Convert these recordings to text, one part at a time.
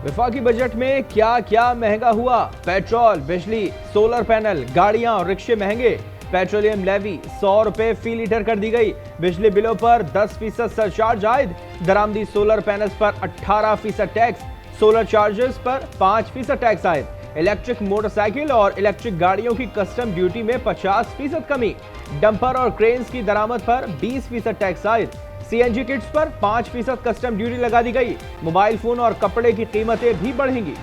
वफाकी बजट में क्या क्या महंगा हुआ? पेट्रोल, बिजली, सोलर पैनल, गाड़ियां और रिक्शे महंगे। पेट्रोलियम लेवी 100 रुपए फी लीटर कर दी गई। बिजली बिलों पर 10% सरचार्ज आयद। दरामदी सोलर पैनल्स पर 18% टैक्स। सोलर चार्जर्स पर 5% टैक्स आयद। इलेक्ट्रिक मोटरसाइकिल और इलेक्ट्रिक गाड़ियों की कस्टम ड्यूटी में 50% कमी। डंपर और क्रेन्स की दरामद पर 20% टैक्स आयद। सीएनजी किट्स पर 5% कस्टम ड्यूटी लगा दी गई। मोबाइल फोन और कपड़े की कीमतें भी बढ़ेंगी।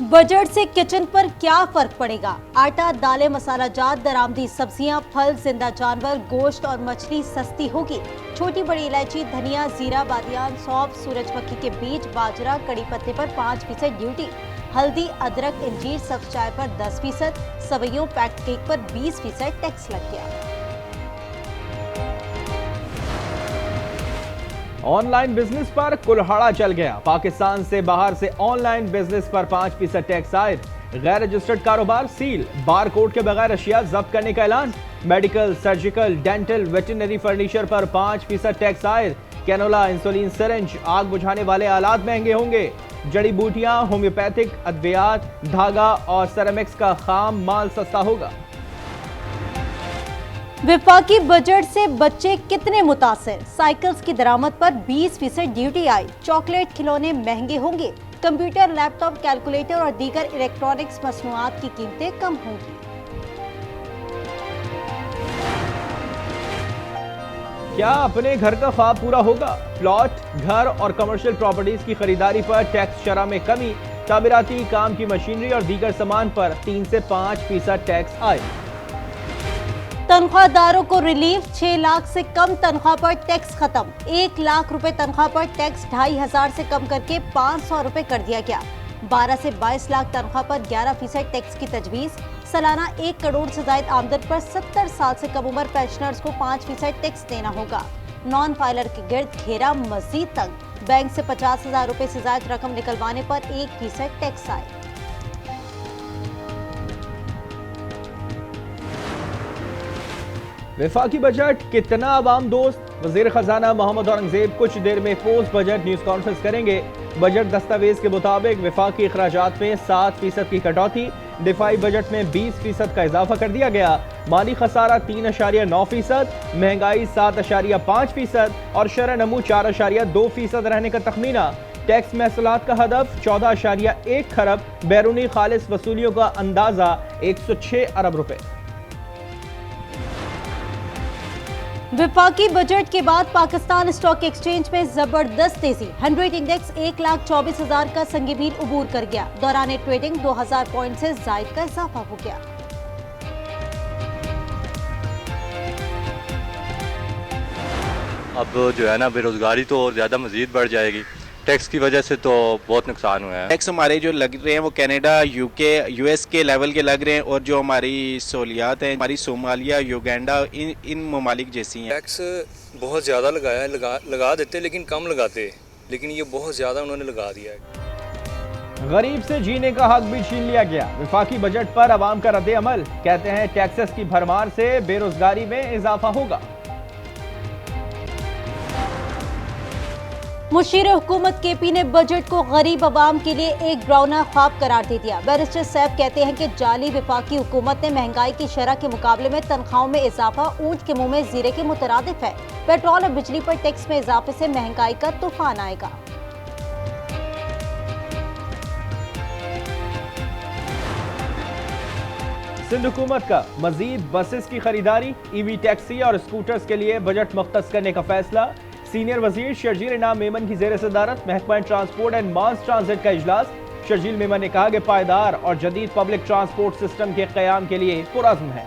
बजट से किचन पर क्या फर्क पड़ेगा? आटा, दालें, मसाला जात, दरामदी सब्जियां, फल, जिंदा जानवर, गोश्त और मछली सस्ती होगी। छोटी बड़ी इलायची, धनिया, जीरा, बादियान, सौंफ, सूरजमुखी के बीज, बाजरा, कड़ी पत्ते पर 5% ड्यूटी। हल्दी, अदरक, इंजीर, सब्ज चाय पर 10%, सवैयों, पैक्ड केक पर 20% टैक्स लग गया। ऑनलाइन बिजनेस पर कुल्हाड़ा चल गया। पाकिस्तान से बाहर से ऑनलाइन बिजनेस पर 5% टैक्स आयद। गैर रजिस्टर्ड कारोबार सील। बार कोड के बगैर अशिया जब्त करने का ऐलान। Medical, surgical, dental, veterinary furniture पर 5% टैक्स आयद। कैनोला, इंसुलिन सिरिंज, आग बुझाने वाले आलात महंगे होंगे। जड़ी बूटियां, होम्योपैथिक अद्वियात, धागा और सेरेमिक्स का खाम माल सस्ता होगा। वफाकी बजट से बच्चे कितने मुतासिर? साइकिल्स की दरामद पर 20% ड्यूटी आई। चॉकलेट, खिलौने महंगे होंगे। कंप्यूटर, लैपटॉप, कैलकुलेटर और दीगर इलेक्ट्रॉनिक्स मसनूआत की कीमतें कम होंगी। क्या अपने घर का ख्वाब पूरा होगा? प्लॉट, घर और कमर्शियल प्रॉपर्टीज की खरीदारी पर टैक्स शरह में कमी। तामीराती काम की मशीनरी और दीगर सामान पर 3 से 5% टैक्स आए। तनख्वाहदारों को रिलीफ। 6 लाख से कम तनख्वाह पर टैक्स खत्म। 1 लाख रुपए तनख्वाह पर टैक्स 2500 से कम करके 500 रुपए कर दिया गया। 12 से 22 लाख तनख्वाह पर 11% टैक्स की तजवीज। सालाना 1 करोड़ से ज्यादा आमदन पर 70 साल से कम उम्र पेंशनर्स को 5% टैक्स देना होगा। नॉन फाइलर के गिर्द घेरा मजीद तंग। बैंक से 50,000 रुपए से ज्यादा रकम निकलवाने पर 1% टैक्स आए। वफाकी बजट कितना अवाम दोस्त? वजीर खजाना मोहम्मद औरंगजेब कुछ देर में पोस्ट बजट न्यूज कॉन्फ्रेंस करेंगे। बजट दस्तावेज के मुताबिक वफाकी अखराजात में 7% की कटौती। दिफाई बजट में 20% का इजाफा कर दिया गया। माली खसारा 3.9%, महंगाई 7.5% और शरह नमू 4.2% रहने का तखमीना। टैक्स महसूलात का हदफ 14.1 खरब। बैरूनी खालिस वसूलियों का अंदाजा 106 अरब रुपए। वफाकी बजट के बाद पाकिस्तान स्टॉक एक्सचेंज में जबरदस्त तेजी। 100 इंडेक्स 1,24,000 का संगीमीर उबूर कर गया। दौरान ट्रेडिंग 2000 पॉइंट से जायद का इजाफा हो गया। अब जो है ना, बेरोजगारी तो और ज्यादा मजीद बढ़ जाएगी। टैक्स की वजह से तो बहुत नुकसान हुआ है। टैक्स हमारे जो लग रहे हैं वो कनाडा, यूके, यूएस के लेवल के लग रहे हैं, और जो हमारी सहूलियात हैं हमारी सोमालिया, युगांडा, इन ममालिक जैसी हैं। टैक्स बहुत ज़्यादा लगाया, लगा देते लेकिन कम लगाते, लेकिन ये बहुत ज़्यादा उन्होंने लगा दिया है। गरीब से जीने का हक भी छीन लिया गया। वफाकी बजट पर अवाम का रद्द अमल। कहते हैं टैक्सेस की भरमार से बेरोजगारी में इजाफा होगा। मुशीर हुकूमत केपी ने बजट को गरीब अवाम के लिए एक डरावना ख्वाब करार दे दिया। बैरिस्टर सैफ कहते हैं कि जाली वफाकी हुकूमत ने महंगाई की शरह के मुकाबले में तनख्वाहों में इजाफा ऊंट के मुंह में जीरे के मुतरादिफ है। पेट्रोल और बिजली पर टैक्स में इजाफे से महंगाई का तूफान आएगा। सिंध हुकूमत का मजीद बसेस की खरीदारी, ईवी टैक्सी और स्कूटर्स के लिए बजट मुख्तस करने का फैसला। सीनियर वजीर शर्जील इनाम मेमन की जेर सदारत महकमा ट्रांसपोर्ट एंड मास ट्रांजिट का इजलास। शर्जील मेमन ने कहा कि पायदार और जदीद पब्लिक ट्रांसपोर्ट सिस्टम के क़याम के लिए पुरअज़्म है।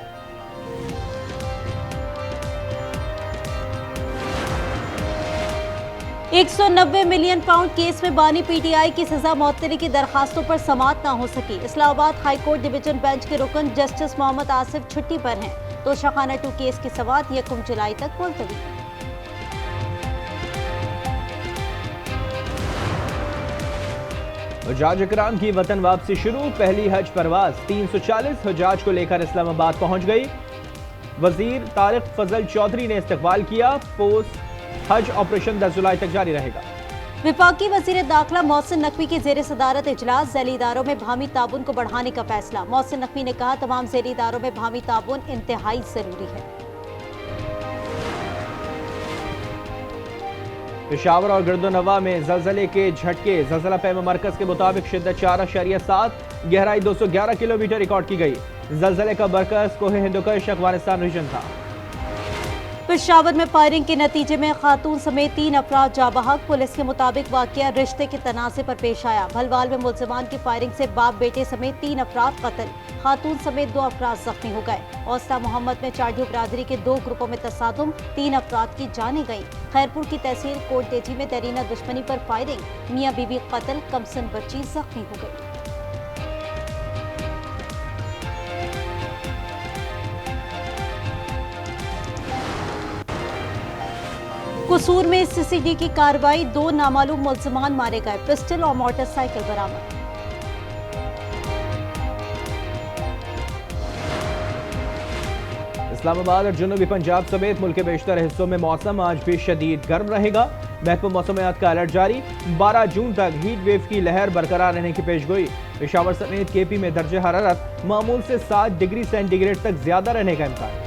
£190 मिलियन केस में बानी पीटीआई की सजा मौतली की दरखास्तों पर समाअत न हो सकी। Islamabad high court division bench के रुकन जस्टिस मोहम्मद आसिफ छुट्टी पर हैं, तो शाखाना 2 केस की समाअत 1 जुलाई तक मुलतवी। हुज्जाज इकराम की वतन वापसी शुरू। पहली हज परवाज 340 हुज्जाज को लेकर इस्लामाबाद पहुंच गई। वजीर तारिक फजल चौधरी ने इस्तकबाल किया। पोस्ट हज ऑपरेशन 10 जुलाई तक जारी रहेगा। विफाकी वजीर दाखिला मोहसिन नकवी की जेर सदारत इजलास झैली इदारों में भामी ताबून को बढ़ाने का फैसला। मोहसिन नकवी ने कहा तमाम झैली इदारों में भामी ताबून इंतहाई जरूरी है। पेशावर और गिरदोनवा में जलजले के झटके। जलजला पैमा मरकज के मुताबिक शिद्दत 4.7, गहराई 211 किलोमीटर रिकॉर्ड की गई। जलजले का मरकज कोहे हिंदुकुश अफगानिस्तान रीजन था। पेशावर में फायरिंग के नतीजे में खातून समेत 3 अफराद जाँ बहक। पुलिस के मुताबिक वाकया रिश्ते के तनाज़े पर पेश आया। भलवाल में मुल्जिमान की फायरिंग से बाप बेटे समेत 3 अफराद कत्ल, खातून समेत 2 अफराद जख्मी हो गए। औस्ता मोहम्मद में चाडियो बरादरी के 2 ग्रुपों में तसादुम, 3 अफराद की जानें गईं। खैरपुर की तहसील कोट तेजी में दरीना दुश्मनी पर फायरिंग, मियाँ बीबी कत्ल, कमसन बच्ची जख्मी हो गई। कसूर में सीसीडी की कार्रवाई, 2 नामालूम मुल्जिमान मारे गए, पिस्टल और मोटरसाइकिल बरामद। इस्लामाबाद और जनूबी पंजाब समेत मुल्क के बेशतर हिस्सों में मौसम आज भी शदीद गर्म रहेगा। महकमा मौसमियात का अलर्ट जारी। 12 जून तक हीट वेव की लहर बरकरार रहने की पेशगोई। पेशावर समेत केपी में दर्जे हरारत मामूल से 7 डिग्री सेंटीग्रेड तक ज्यादा रहने का इम्कान।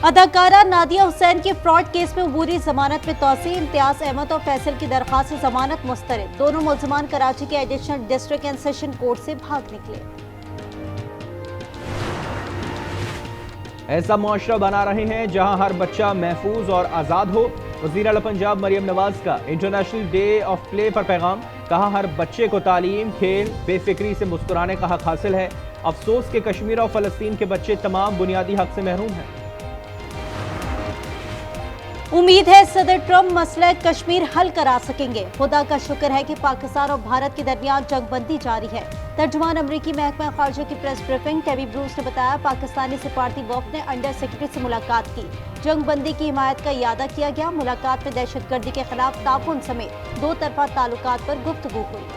अदाकारा नादिया हुसैन के फ्रॉड केस में अबूरी जमानत में तोसी। इम्तियाज अहमद और फैसल की दरखास्त से जमानत मुस्तरद। दोनों मुल्जिमान कराची के additional district and session court से भाग निकले। ऐसा मुआशरा बना रहे हैं जहां हर बच्चा महफूज और आजाद हो। वज़ीर आला पंजाब मरियम नवाज का इंटरनेशनल डे ऑफ प्ले पर पैगाम। कहा हर बच्चे को तालीम, खेल, बेफिक्री से मुस्कुराने का हक हासिल है। अफसोस के कश्मीर और फलस्तीन के बच्चे तमाम बुनियादी हक से महरूम हैं। उम्मीद है सदर ट्रंप मसला कश्मीर हल करा सकेंगे। खुदा का शुक्र है कि पाकिस्तान और भारत के दरमियान जंगबंदी जारी है। तर्जुमान अमरीकी महकमा खारजा की प्रेस ब्रीफिंग टेबी ब्रूस ने बताया पाकिस्तानी सिफारती वफ्द ने अंडर सेक्रेटरी से मुलाकात की। जंगबंदी की हिमायत का इयादा किया गया। मुलाकात में दहशतगर्दी के खिलाफ ताउन समेत 2 तरफा ताल्लुकात पर गुफ्तगू हुई।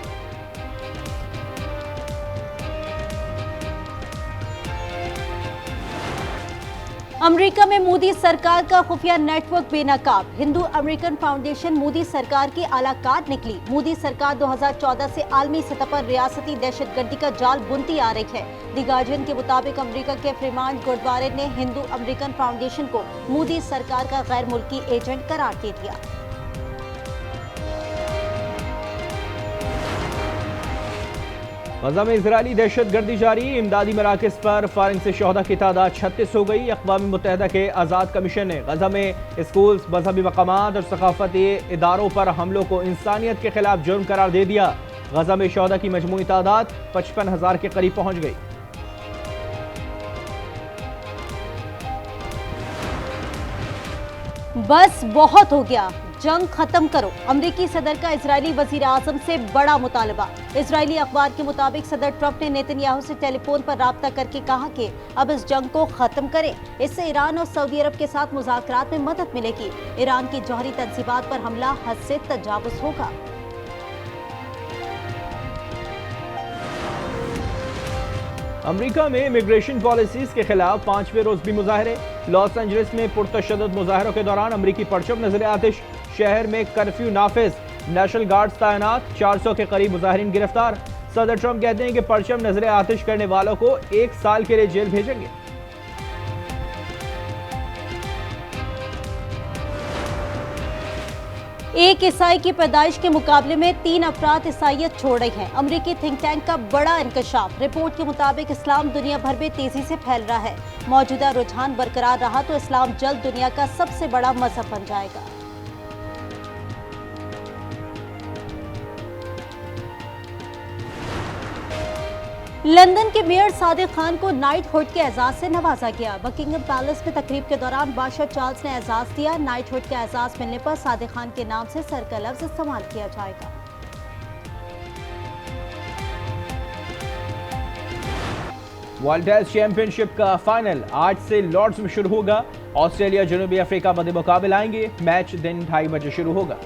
अमेरिका में मोदी सरकार का खुफिया नेटवर्क बेनकाब। हिंदू अमेरिकन फाउंडेशन मोदी सरकार की आलाकार निकली। मोदी सरकार 2014 से आलमी सतह पर रियासती दहशतगर्दी का जाल बुनती आ रही है। द गार्जियन के मुताबिक अमेरिका के फ्रीमांट गुरुद्वारे ने हिंदू अमेरिकन फाउंडेशन को मोदी सरकार का गैर मुल्की एजेंट करार दे दिया। गजा में इजरायली दहशतगर्दी जारी। इमदादी मराकज पर फायरिंग से शोहदा की तादाद 36 हो गई। अक़वाम मुत्तहिदा के आज़ाद कमीशन ने गजा में स्कूल्स, मजहबी मकामात और सकाफती इदारों पर हमलों को इंसानियत के खिलाफ जुर्म करार दे दिया। गजा में शोहदा की मजमूई तादाद 55,000 के करीब पहुंच गई। बस बहुत हो गया, जंग खत्म करो। अमरीकी सदर का इजरायली वजीर आजम से बड़ा मुतालबा। इजरायली अखबार के मुताबिक सदर ट्रंप ने नेतन्याहू से टेलीफोन पर राब्ता करके कहा कि अब इस जंग को खत्म करें। इससे ईरान और सऊदी अरब के साथ मुज़ाकरात में मदद मिलेगी। ईरान की जौहरी तंजीबात पर हमला हद से तजावुज़ होगा। अमेरिका में इमिग्रेशन पॉलिसीज के खिलाफ 5वें रोज भी मुजाहरे। लॉस एंजलिस में पुरतशद्दुद मुजाहरों के दौरान अमेरिकी परचम नजर आतिश। शहर में कर्फ्यू नाफिज, नेशनल गार्ड्स तैनात, 400 के करीब मुजाहिरीन गिरफ्तार। सदर ट्रंप कहते हैं कि परचम नजर आतिश करने वालों को 1 साल के लिए जेल भेजेंगे। एक ईसाई की पैदाइश के मुकाबले में 3 अफराद ईसाइयत छोड़ रहे हैं। अमरीकी थिंक टैंक का बड़ा इंकशाफ। रिपोर्ट के मुताबिक इस्लाम दुनिया भर में तेजी से फैल रहा है। मौजूदा रुझान बरकरार रहा तो इस्लाम जल्द दुनिया का सबसे बड़ा मजहब बन जाएगा। लंदन के मेयर सादिक खान को नाइटहुड के एजाज से नवाजा गया। बकिंगम पैलेस में तकरीब के दौरान बादशाह चार्ल्स ने एजाज दिया। नाइटहुड का एजाज मिलने पर सादिक खान के नाम से सर का लफ्ज इस्तेमाल किया जाएगा। वर्ल्ड टेस्ट चैंपियनशिप का फाइनल आज से लॉर्ड्स में शुरू होगा। ऑस्ट्रेलिया जनूबी अफ्रीका मध्य मुकाबले आएंगे। मैच दिन 2:30 बजे शुरू होगा।